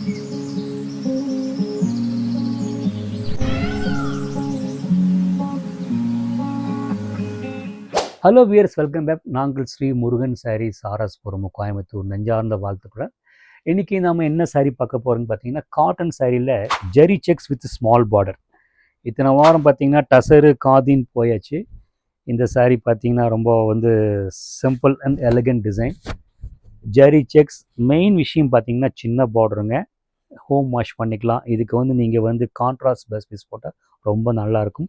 Hello wears, welcome back. நாங்கள் ஸ்ரீ முருகன் சாரி சாரஸ்புரம் கோயம்புத்தூர் நெஞ்சார்ந்த வாழ்த்துக்கள். இன்றைக்கி நாம் என்ன சாரீ பார்க்க போகிறோன்னு பார்த்தீங்கன்னா, காட்டன் சாரியில் ஜெரி செக்ஸ் வித் ஸ்மால் பார்டர். இத்தனை வாரம் பார்த்தீங்கன்னா டசரு காதின்னு போயாச்சு. இந்த சாரீ பார்த்தீங்கன்னா ரொம்ப simple and elegant design. Zari checks main விஷயம் பார்த்தீங்கன்னா சின்ன பார்டருங்க. ஹோம் வாஷ் பண்ணிக்கலாம். இதுக்கு நீங்கள் கான்ட்ராஸ்ட் ப்ளஸ் பீஸ் போட்டால் ரொம்ப நல்லாயிருக்கும்.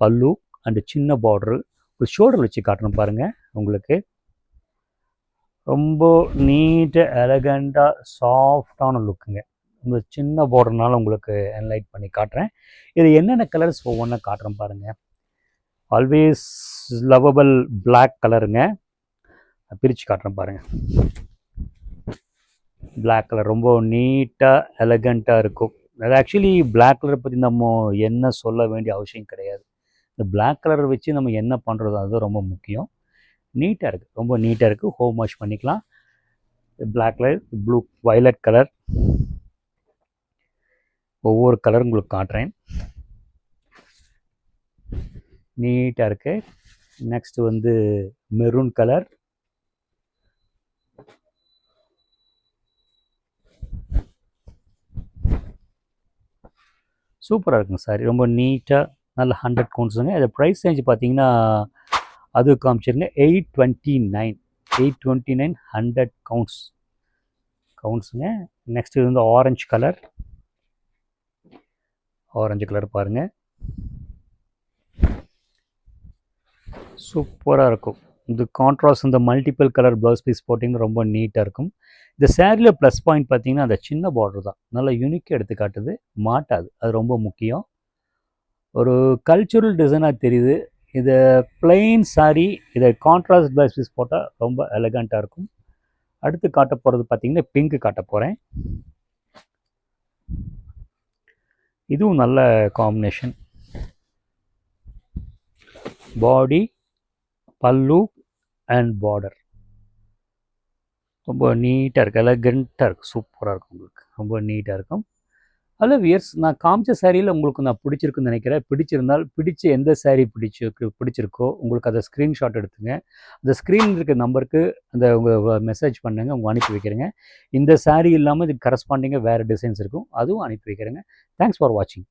பல்லு அண்டு சின்ன பார்டரு ஒரு ஷோல்டர் வச்சு காட்டணும் பாருங்கள். உங்களுக்கு ரொம்ப நீட்டாக எலகண்ட்டாக சாஃப்டான லுக்குங்க. உங்களுக்கு சின்ன பார்டர்னால உங்களுக்கு என்லைட் பண்ணி காட்டுறேன். இது என்னென்ன கலர்ஸ் ஒவ்வொன்றா காட்டுறேன் பாருங்கள். ஆல்வேஸ் லவபிள் பிளாக் கலருங்க. பிரித்து காட்டுறேன் பாருங்கள். பிளாக் கலர் ரொம்ப நீட்டாக எலகண்ட்டாக இருக்கும். அது ஆக்சுவலி பிளாக் கலரை பற்றி நம்ம என்ன சொல்ல வேண்டிய அவசியம் கிடையாது. இந்த பிளாக் கலரை வச்சு நம்ம என்ன பண்ணுறதோ அதுதான் ரொம்ப முக்கியம். நீட்டாக இருக்குது, ரொம்ப நீட்டாக இருக்குது. ஹோம் வாஷ் பண்ணிக்கலாம். Black colour, blue, violet colour, ஒவ்வொரு கலரும் உங்களுக்கு காட்டுறேன். நீட்டாக இருக்குது. நெக்ஸ்ட்டு மெரூன் கலர், சூப்பராக இருக்குங்க சாரி. ரொம்ப நீட்டாக நல்ல 100 கவுண்ட்ஸுங்க. அது ப்ரைஸ் ரேஞ்ச் பார்த்தீங்கன்னா அது காமிச்சிருங்க. 829 100 கவுண்ட்ஸுங்க. நெக்ஸ்ட் இது ஆரஞ்சு கலர். ஆரஞ்சு கலர் பாருங்கள், சூப்பராக இருக்கும். இந்த கான்ட்ராஸ்ட் இந்த மல்டிபிள் கலர் ப்ளவுஸ் பீஸ் போட்டிங்கன்னா ரொம்ப நீட்டாக இருக்கும். இந்த சேரீயில் ப்ளஸ் பாயிண்ட் பார்த்தீங்கன்னா அந்த சின்ன பார்டர் தான் நல்லா யூனிக்காக எடுத்து காட்டுது, மாட்டாது. அது ரொம்ப முக்கியம். ஒரு கல்ச்சுரல் டிசைனாக தெரியுது. இது பிளெயின் சாரீ, இதை கான்ட்ராஸ்ட் ப்ளவுஸ் பீஸ் போட்டால் ரொம்ப எலகண்ட்டாக இருக்கும். அடுத்து காட்ட போகிறது பார்த்தீங்கன்னா பிங்க்கு காட்ட போகிறேன். இதுவும் நல்ல காம்பினேஷன். பாடி, பல்லு அண்ட் பார்டர் ரொம்ப நீட்டாக இருக்குது, எலகண்ட்டாக இருக்குது, சூப்பராக இருக்கும். உங்களுக்கு ரொம்ப நீட்டாக இருக்கும். ஹலோ வியர்ஸ், நான் காமிச்ச சாரியில் உங்களுக்கு நான் பிடிச்சிருக்குன்னு நினைக்கிறேன். பிடிச்சிருந்தால் எந்த சாரீ பிடிச்சிருக்கோ உங்களுக்கு அதை ஸ்க்ரீன்ஷாட் எடுத்துங்க. அந்த ஸ்க்ரீன் இருக்க நம்பருக்கு அந்த உங்கள் மெசேஜ் பண்ணுங்கள், உங்கள் அனுப்பி வைக்கிறேங்க. இந்த சாரீ இல்லாமல் இதுக்கு கரஸ்பாண்டிங்காக வேறு டிசைன்ஸ் இருக்கும், அதுவும் அனுப்பி வைக்கிறேங்க. தேங்க்ஸ் ஃபார் வாட்சிங்.